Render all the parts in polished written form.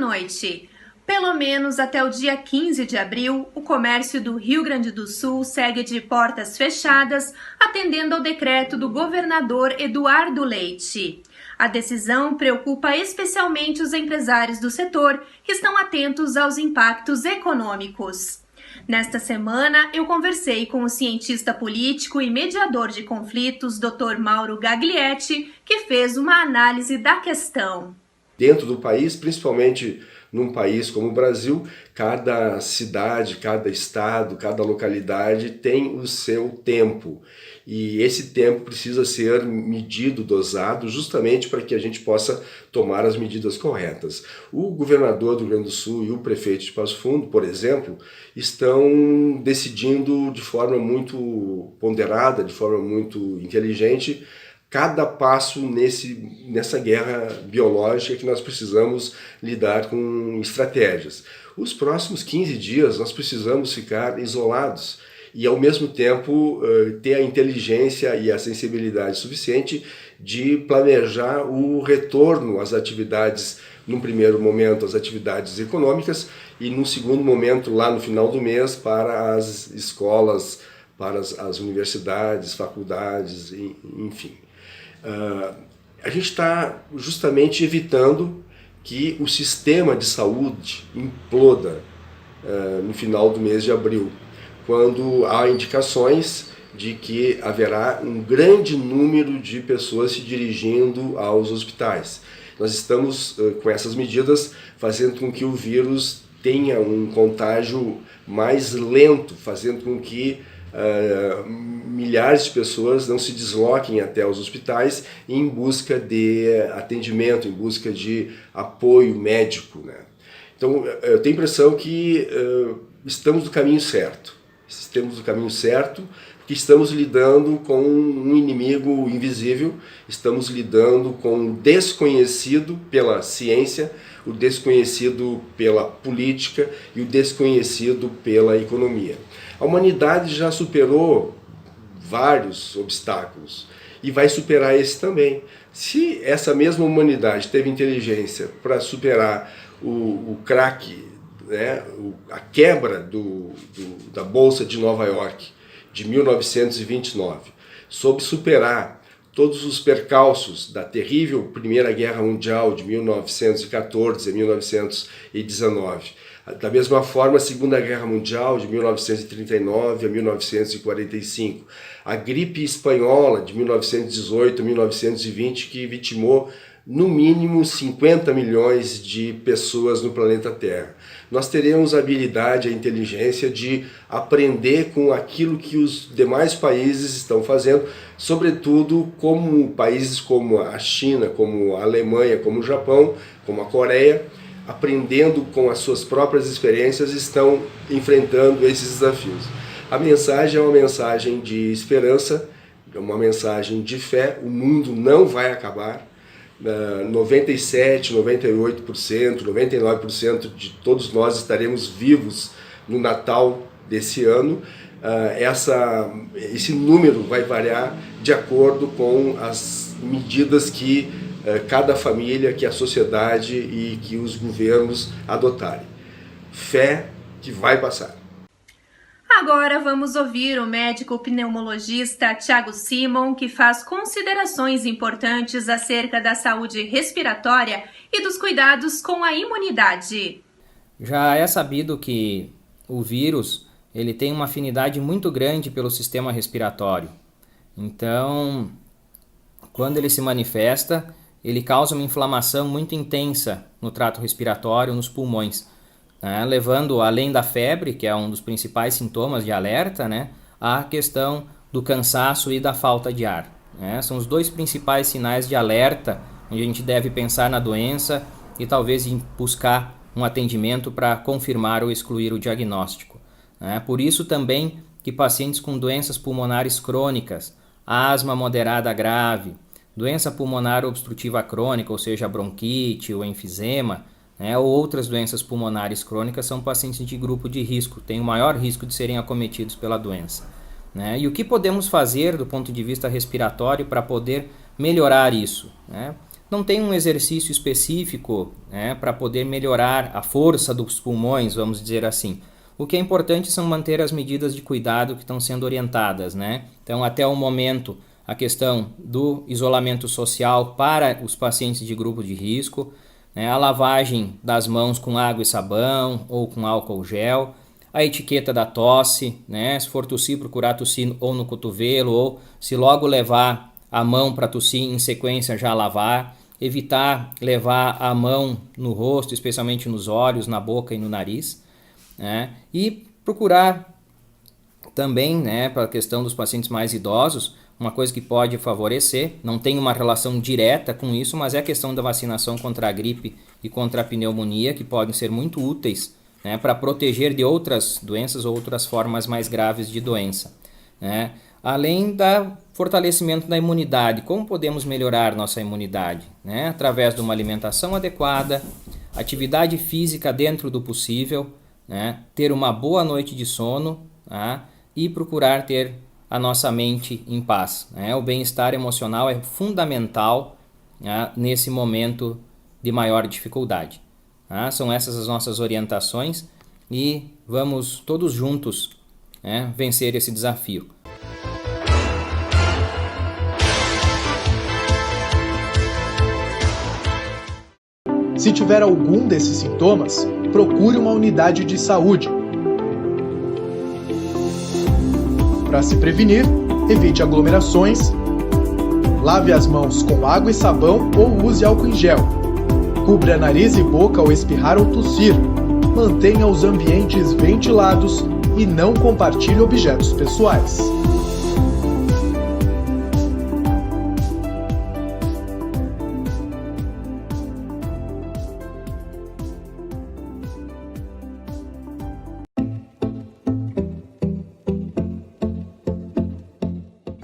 noite. Pelo menos até o dia 15 de abril, o comércio do Rio Grande do Sul segue de portas fechadas, atendendo ao decreto do governador Eduardo Leite. A decisão preocupa especialmente os empresários do setor, que estão atentos aos impactos econômicos. Nesta semana, eu conversei com o cientista político e mediador de conflitos, Dr. Mauro Gaglietti, que fez uma análise da questão. Dentro do país, principalmente num país como o Brasil, cada cidade, cada estado, cada localidade tem o seu tempo. E esse tempo precisa ser medido, dosado, justamente para que a gente possa tomar as medidas corretas. O governador do Rio Grande do Sul e o prefeito de Passo Fundo, por exemplo, estão decidindo de forma muito ponderada, de forma muito inteligente, cada passo nessa guerra biológica que nós precisamos lidar com estratégias. Os próximos 15 dias nós precisamos ficar isolados e, ao mesmo tempo, ter a inteligência e a sensibilidade suficiente de planejar o retorno às atividades, num primeiro momento, às atividades econômicas e, num segundo momento, lá no final do mês, para as escolas, para as universidades, faculdades, enfim. A gente está justamente evitando que o sistema de saúde imploda no final do mês de abril, quando há indicações de que haverá um grande número de pessoas se dirigindo aos hospitais. Nós estamos, com essas medidas, fazendo com que o vírus tenha um contágio mais lento, fazendo com que milhares de pessoas não se desloquem até os hospitais em busca de atendimento, em busca de apoio médico, né? Então, eu tenho a impressão que estamos no caminho certo. Estamos no caminho certo porque estamos lidando com um inimigo invisível, estamos lidando com o desconhecido pela ciência, o desconhecido pela política e o desconhecido pela economia. A humanidade já superou vários obstáculos e vai superar esse também. Se essa mesma humanidade teve inteligência para superar o crack, né, a quebra da Bolsa de Nova York de 1929, soube superar todos os percalços da terrível Primeira Guerra Mundial de 1914 a 1919, da mesma forma a Segunda Guerra Mundial de 1939 a 1945, a gripe espanhola de 1918 a 1920, que vitimou no mínimo 50 milhões de pessoas no planeta Terra. Nós teremos a habilidade, a inteligência de aprender com aquilo que os demais países estão fazendo, sobretudo como países como a China, como a Alemanha, como o Japão, como a Coreia, aprendendo com as suas próprias experiências, estão enfrentando esses desafios. A mensagem é uma mensagem de esperança, uma mensagem de fé. O mundo não vai acabar. 97%, 98%, 99% de todos nós estaremos vivos no Natal desse ano. Esse número vai variar de acordo com as medidas que cada família, que a sociedade e que os governos adotarem. Fé que vai passar. Agora vamos ouvir o médico pneumologista Thiago Simon, que faz considerações importantes acerca da saúde respiratória e dos cuidados com a imunidade. Já é sabido que o vírus ele tem uma afinidade muito grande pelo sistema respiratório. Então, quando ele se manifesta, ele causa uma inflamação muito intensa no trato respiratório, nos pulmões, né? Levando, além da febre, que é um dos principais sintomas de alerta, né, a questão do cansaço e da falta de ar, né? São os dois principais sinais de alerta, onde a gente deve pensar na doença e talvez buscar um atendimento para confirmar ou excluir o diagnóstico, né? Por isso também que pacientes com doenças pulmonares crônicas, asma moderada grave, doença pulmonar obstrutiva crônica, ou seja, bronquite ou enfisema, né, ou outras doenças pulmonares crônicas, são pacientes de grupo de risco, têm o maior risco de serem acometidos pela doença, né? E o que podemos fazer do ponto de vista respiratório para poder melhorar isso, né? não tem um exercício específico, né, para poder melhorar a força dos pulmões, vamos dizer assim. O que é importante são manter as medidas de cuidado que estão sendo orientadas, né? Então, até o momento, a questão do isolamento social para os pacientes de grupo de risco, né? A lavagem das mãos com água e sabão ou com álcool gel, a etiqueta da tosse, né? Se for tossir, procurar tossir ou no cotovelo, ou se logo levar a mão para tossir, em sequência já lavar, evitar levar a mão no rosto, especialmente nos olhos, na boca e no nariz, né? E procurar também, né, para a questão dos pacientes mais idosos, uma coisa que pode favorecer, não tem uma relação direta com isso, mas é a questão da vacinação contra a gripe e contra a pneumonia, que podem ser muito úteis, né, para proteger de outras doenças ou outras formas mais graves de doença, né? Além do fortalecimento da imunidade, como podemos melhorar nossa imunidade, né? Através de uma alimentação adequada, atividade física dentro do possível, né? Ter uma boa noite de sono, tá? E procurar ter a nossa mente em paz, né? O bem-estar emocional é fundamental, né, nesse momento de maior dificuldade, tá? São essas as nossas orientações e vamos todos juntos, né, vencer esse desafio. Se tiver algum desses sintomas, procure uma unidade de saúde. Para se prevenir, evite aglomerações, lave as mãos com água e sabão ou use álcool em gel. Cubra nariz e boca ao espirrar ou tossir. Mantenha os ambientes ventilados e não compartilhe objetos pessoais.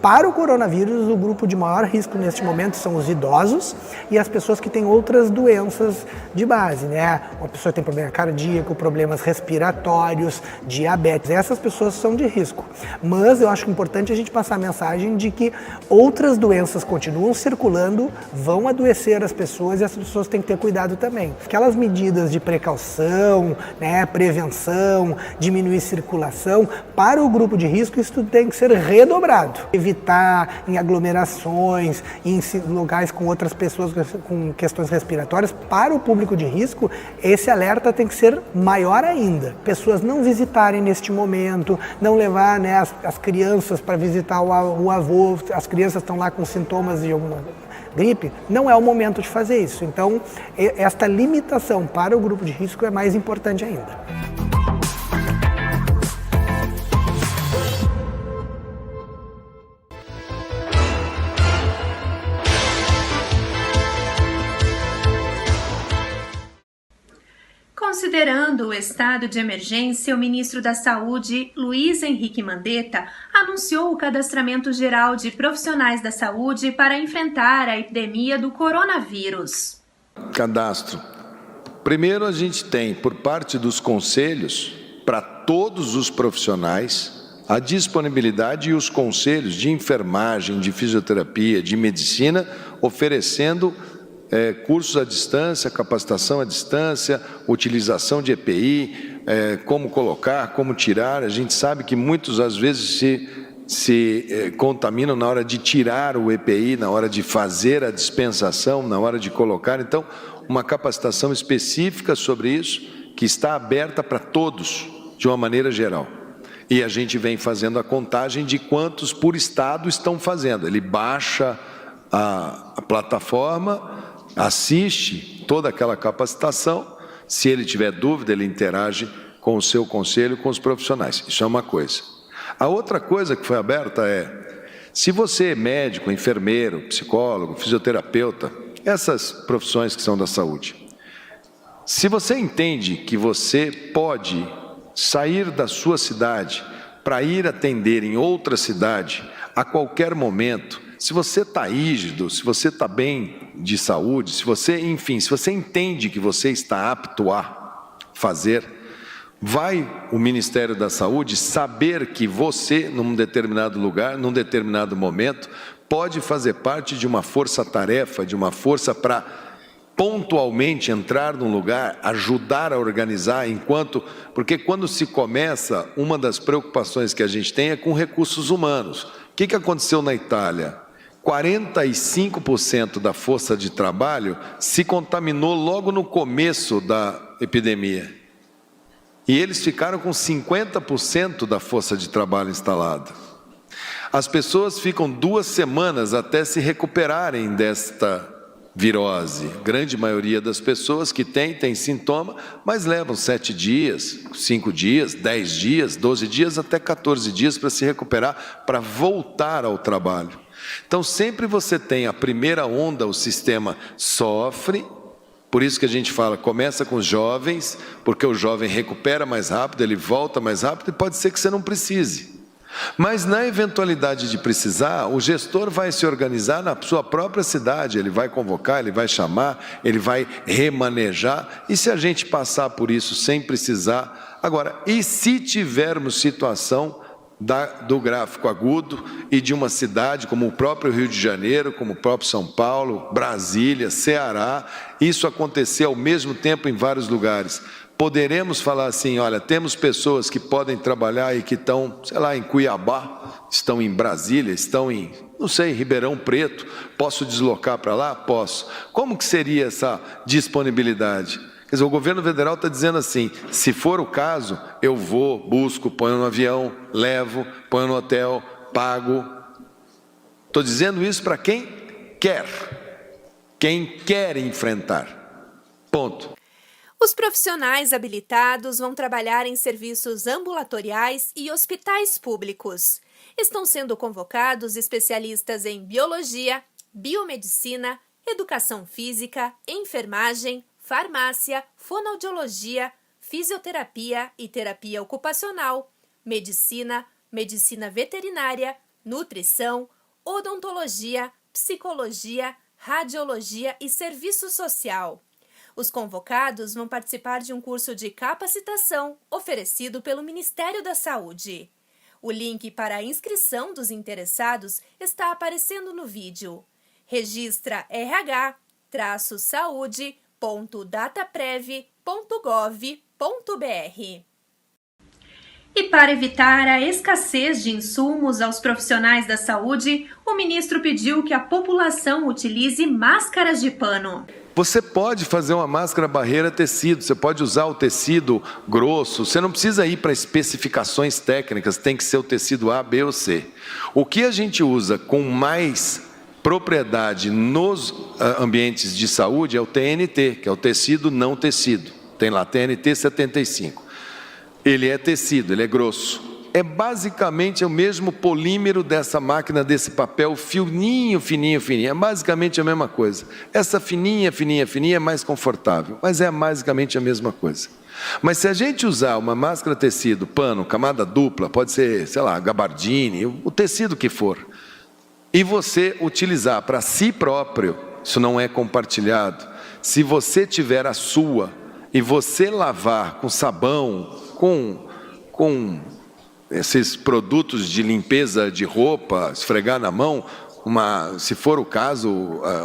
Para o coronavírus, o grupo de maior risco neste momento são os idosos e as pessoas que têm outras doenças de base, né? Uma pessoa que tem problema cardíaco, problemas respiratórios, diabetes, essas pessoas são de risco. Mas eu acho importante a gente passar a mensagem de que outras doenças continuam circulando, vão adoecer as pessoas e as pessoas têm que ter cuidado também. Aquelas medidas de precaução, né, prevenção, diminuir circulação, para o grupo de risco isso tem que ser redobrado. Evitar em aglomerações, em locais com outras pessoas com questões respiratórias, para o público de risco, esse alerta tem que ser maior ainda. Pessoas não visitarem neste momento, não levar, né, as crianças para visitar o avô, as crianças estão lá com sintomas de alguma gripe, não é o momento de fazer isso. Então, esta limitação para o grupo de risco é mais importante ainda. Considerando o estado de emergência, o ministro da Saúde, Luiz Henrique Mandetta, anunciou o cadastramento geral de profissionais da saúde para enfrentar a epidemia do coronavírus. Cadastro. Primeiro, a gente tem, por parte dos conselhos, para todos os profissionais, a disponibilidade e os conselhos de enfermagem, de fisioterapia, de medicina, oferecendo cursos à distância, capacitação à distância, utilização de EPI, como colocar, como tirar. A gente sabe que muitos, às vezes, se contaminam na hora de tirar o EPI, na hora de fazer a dispensação, na hora de colocar. Então, uma capacitação específica sobre isso, que está aberta para todos, de uma maneira geral. E a gente vem fazendo a contagem de quantos por estado estão fazendo. Ele baixa a plataforma, assiste toda aquela capacitação, se ele tiver dúvida, ele interage com o seu conselho, com os profissionais. Isso é uma coisa. A outra coisa que foi aberta é, se você é médico, enfermeiro, psicólogo, fisioterapeuta, essas profissões que são da saúde, se você entende que você pode sair da sua cidade para ir atender em outra cidade a qualquer momento, se você está rígido, se você está bem de saúde, se você, enfim, se você entende que você está apto a fazer, vai o Ministério da Saúde saber que você, num determinado lugar, num determinado momento, pode fazer parte de uma força-tarefa, de uma força para pontualmente entrar num lugar, ajudar a organizar, porque quando se começa, uma das preocupações que a gente tem é com recursos humanos. O que aconteceu na Itália? 45% da força de trabalho se contaminou logo no começo da epidemia. E eles ficaram com 50% da força de trabalho instalada. As pessoas ficam 2 semanas até se recuperarem desta virose. Grande maioria das pessoas que tem sintoma, mas levam 7 dias, 5 dias, 10 dias, 12 dias, até 14 dias para se recuperar, para voltar ao trabalho. Então, sempre você tem a primeira onda, o sistema sofre, por isso que a gente fala, começa com os jovens, porque o jovem recupera mais rápido, ele volta mais rápido, e pode ser que você não precise. Mas na eventualidade de precisar, o gestor vai se organizar na sua própria cidade, ele vai convocar, ele vai chamar, ele vai remanejar, e se a gente passar por isso sem precisar... Agora, e se tivermos situação do gráfico agudo e de uma cidade como o próprio Rio de Janeiro, como o próprio São Paulo, Brasília, Ceará, isso acontecer ao mesmo tempo em vários lugares. Poderemos falar assim, olha, temos pessoas que podem trabalhar e que estão, sei lá, em Cuiabá, estão em Brasília, estão em, não sei, Ribeirão Preto, posso deslocar para lá? Posso. Como que seria essa disponibilidade? Quer dizer, o governo federal está dizendo assim, se for o caso, eu vou, busco, ponho no avião, levo, ponho no hotel, pago. Estou dizendo isso para quem quer enfrentar. Ponto. Os profissionais habilitados vão trabalhar em serviços ambulatoriais e hospitais públicos. Estão sendo convocados especialistas em biologia, biomedicina, educação física, enfermagem, farmácia, fonoaudiologia, fisioterapia e terapia ocupacional, medicina, medicina veterinária, nutrição, odontologia, psicologia, radiologia e serviço social. Os convocados vão participar de um curso de capacitação oferecido pelo Ministério da Saúde. O link para a inscrição dos interessados está aparecendo no vídeo. Registra rh-saúde.dataprev.gov.br. E para evitar a escassez de insumos aos profissionais da saúde, o ministro pediu que a população utilize máscaras de pano. Você pode fazer uma máscara barreira tecido, você pode usar o tecido grosso, você não precisa ir para especificações técnicas, tem que ser o tecido A, B ou C. O que a gente usa com mais propriedade nos ambientes de saúde é o TNT, que é o tecido não tecido. Tem lá TNT 75. Ele é tecido, ele é grosso. É basicamente o mesmo polímero dessa máquina, desse papel fininho, fininho, fininho. É basicamente a mesma coisa. Essa fininha, fininha, fininha é mais confortável, mas é basicamente a mesma coisa. Mas se a gente usar uma máscara tecido, pano, camada dupla, pode ser, sei lá, gabardine, o tecido que for, e você utilizar para si próprio, isso não é compartilhado. Se você tiver a sua e você lavar com sabão, com esses produtos de limpeza de roupa, esfregar na mão, se for o caso,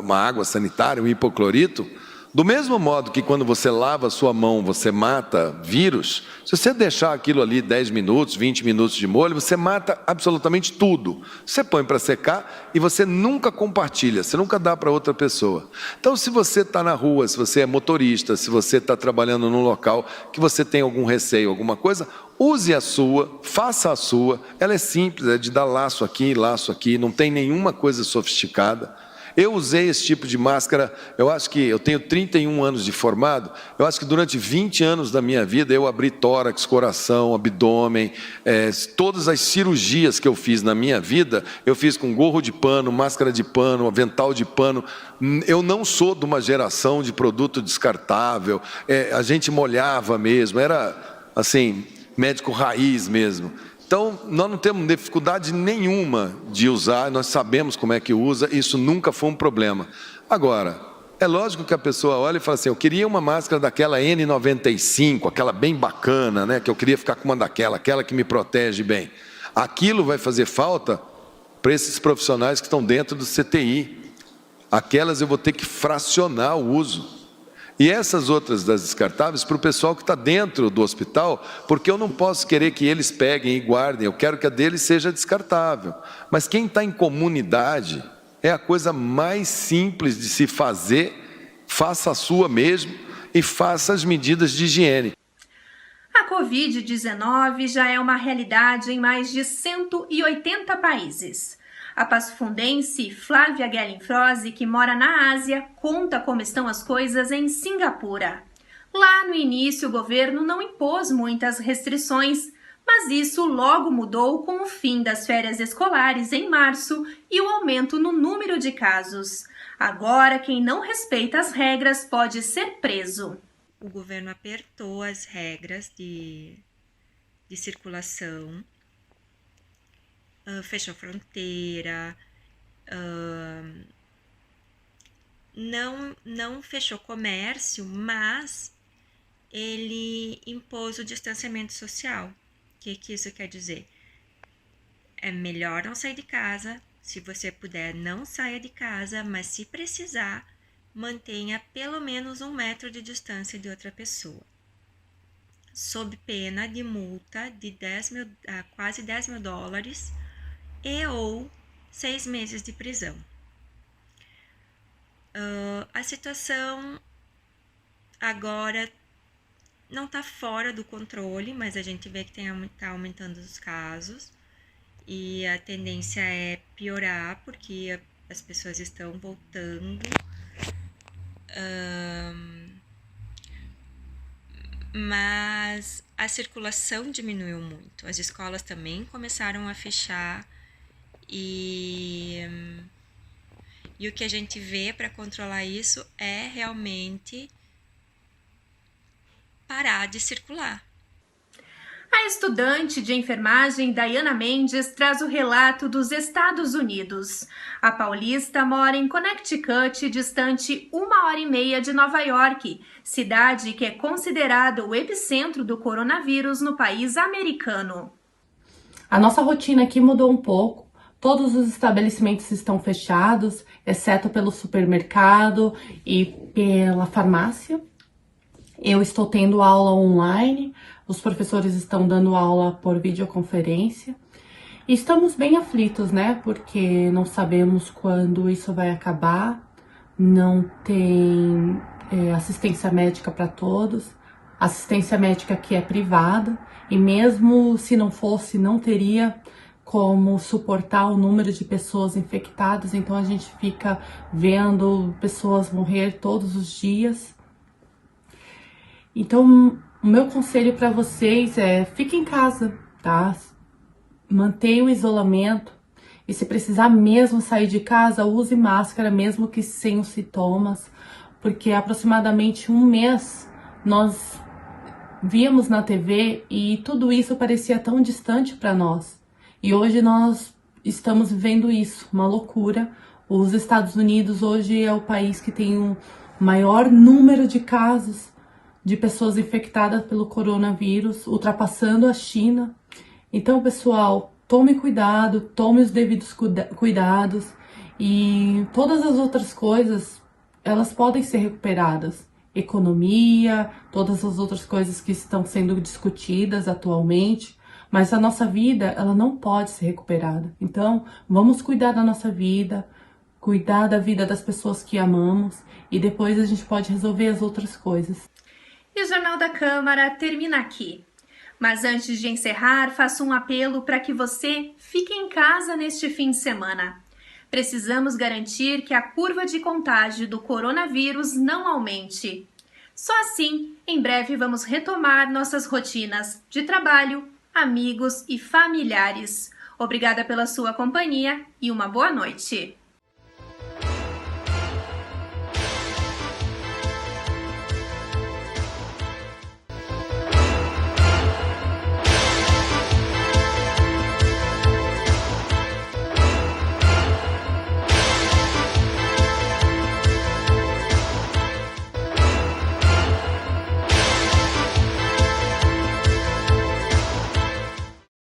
uma água sanitária, um hipoclorito, do mesmo modo que quando você lava a sua mão, você mata vírus, se você deixar aquilo ali 10 minutos, 20 minutos de molho, você mata absolutamente tudo. Você põe para secar e você nunca compartilha, você nunca dá para outra pessoa. Então, se você está na rua, se você é motorista, se você está trabalhando num local que você tem algum receio, alguma coisa, use a sua, faça a sua. Ela é simples, é de dar laço aqui, não tem nenhuma coisa sofisticada. Eu usei esse tipo de máscara, eu acho que eu tenho 31 anos de formado, eu acho que durante 20 anos da minha vida eu abri tórax, coração, abdômen, todas as cirurgias que eu fiz na minha vida, eu fiz com gorro de pano, máscara de pano, avental de pano. Eu não sou de uma geração de produto descartável, a gente molhava mesmo, era assim, médico raiz mesmo. Então, nós não temos dificuldade nenhuma de usar, nós sabemos como é que usa, isso nunca foi um problema. Agora, É lógico que a pessoa olha e fala assim, eu queria uma máscara daquela N95, aquela bem bacana, né? Que eu queria ficar com uma daquela, aquela que me protege bem. Aquilo vai fazer falta para esses profissionais que estão dentro do CTI. Aquelas eu vou ter que fracionar o uso. E essas outras das descartáveis para o pessoal que está dentro do hospital, porque eu não posso querer que eles peguem e guardem, eu quero que a deles seja descartável. Mas quem está em comunidade, é a coisa mais simples de se fazer, faça a sua mesmo e faça as medidas de higiene. A Covid-19 já é uma realidade em mais de 180 países. A passo-fundense Flávia Gellinfrose, que mora na Ásia, conta como estão as coisas em Singapura. Lá no início o governo não impôs muitas restrições, mas isso logo mudou com o fim das férias escolares em março e o aumento no número de casos. Agora, quem não respeita as regras pode ser preso. O governo apertou as regras de circulação, fechou fronteira, não fechou comércio, mas ele impôs o distanciamento social. O que isso quer dizer? É melhor não sair de casa. Se você puder, não saia de casa, mas se precisar, mantenha pelo menos 1 metro de distância de outra pessoa, sob pena de multa de quase 10 mil dólares e ou 6 meses de prisão. A situação agora não está fora do controle, mas a gente vê que está aumentando os casos e a tendência é piorar porque as pessoas estão voltando. Mas a circulação diminuiu muito. As escolas também começaram a fechar e o que a gente vê para controlar isso é realmente parar de circular. A estudante de enfermagem Dayana Mendes traz o relato dos Estados Unidos. A paulista mora em Connecticut, distante 1h30 de Nova York, cidade que é considerada o epicentro do coronavírus no país americano. A nossa rotina aqui mudou um pouco. Todos os estabelecimentos estão fechados, exceto pelo supermercado e pela farmácia. Eu estou tendo aula online, os professores estão dando aula por videoconferência. E estamos bem aflitos, né? Porque não sabemos quando isso vai acabar, não tem assistência médica para todos, assistência médica que é privada, e mesmo se não fosse, não teria como suportar o número de pessoas infectadas, então a gente fica vendo pessoas morrer todos os dias. Então, o meu conselho para vocês é: fiquem em casa, tá? Mantenha o isolamento e se precisar mesmo sair de casa, use máscara, mesmo que sem os sintomas, porque há aproximadamente 1 mês nós víamos na TV e tudo isso parecia tão distante para nós. E hoje nós estamos vivendo isso, uma loucura. Os Estados Unidos hoje é o país que tem o maior número de casos de pessoas infectadas pelo coronavírus, ultrapassando a China. Então, pessoal, tome cuidado, tome os devidos cuidados e todas as outras coisas, elas podem ser recuperadas. Economia, todas as outras coisas que estão sendo discutidas atualmente, mas a nossa vida, ela não pode ser recuperada. Então, vamos cuidar da nossa vida, cuidar da vida das pessoas que amamos e depois a gente pode resolver as outras coisas. E o Jornal da Câmara termina aqui. Mas antes de encerrar, faço um apelo para que você fique em casa neste fim de semana. Precisamos garantir que a curva de contágio do coronavírus não aumente. Só assim, em breve vamos retomar nossas rotinas de trabalho, amigos e familiares. Obrigada pela sua companhia e uma boa noite.